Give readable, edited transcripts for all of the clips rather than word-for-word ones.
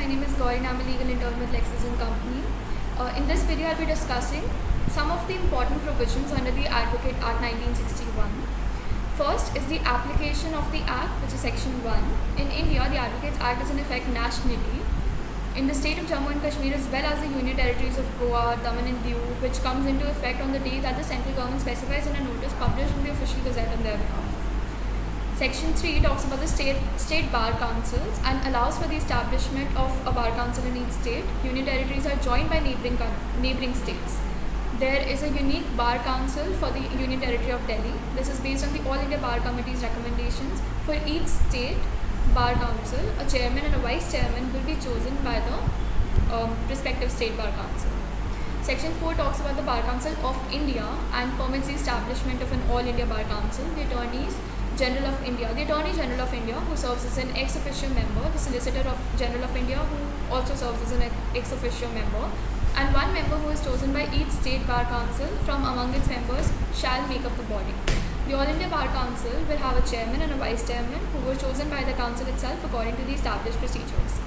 name is Gauri and I'm a legal intern with Lexis & Company. In this video, I'll be discussing some of the important provisions under the Advocate Act 1961. First is the application of the Act, which is Section 1. In India, the Advocates Act is in effect nationally in the state of Jammu and Kashmir as well as the Union Territories of Goa, Daman and Diu, which comes into effect on the day that the central government specifies in a notice published in the official gazette on their behalf. Section 3 talks about the state bar councils and allows for the establishment of a bar council in each state. Union territories are joined by neighbouring states. There is a unique bar council for the Union Territory of Delhi. This is based on the All India Bar Committee's recommendations. For each state bar council, a chairman and a vice chairman will be chosen by the respective state bar council. Section 4 talks about the Bar Council of India and permits the establishment of an All India Bar Council. The Attorney General of India, who serves as an ex officio member, the Solicitor General of India, who also serves as an ex officio member, and one member who is chosen by each state bar council from among its members shall make up the body. The All India Bar Council will have a chairman and a vice chairman who were chosen by the council itself according to the established procedures.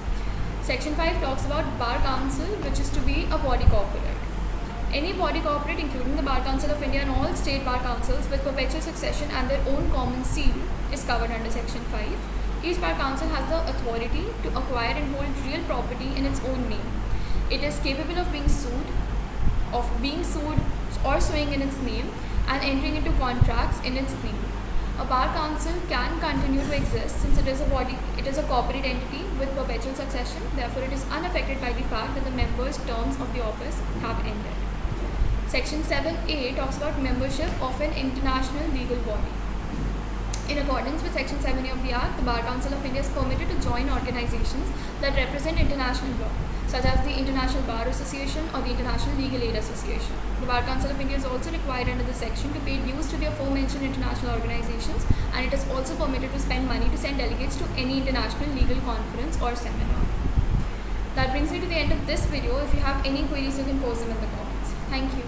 Section 5 talks about Bar Council, which is to be a body corporate. Any body corporate, including the Bar Council of India and all state bar councils with perpetual succession and their own common seal, is covered under Section 5. Each bar council has the authority to acquire and hold real property in its own name. It is capable of being sued or suing in its name and entering into contracts in its name. A bar council can continue to exist since it is a corporate entity with perpetual succession. Therefore, it is unaffected by the fact that the members' terms of the office have ended. Section 7A talks about membership of an international legal body. In accordance with Section 7A of the Act, the Bar Council of India is permitted to join organizations that represent international law, such as the International Bar Association or the International Legal Aid Association. The Bar Council of India is also required under this section to pay dues to the aforementioned international organizations, and it is also permitted to spend money to send delegates to any international legal conference or seminar. That brings me to the end of this video. If you have any queries, you can post them in the comments. Thank you.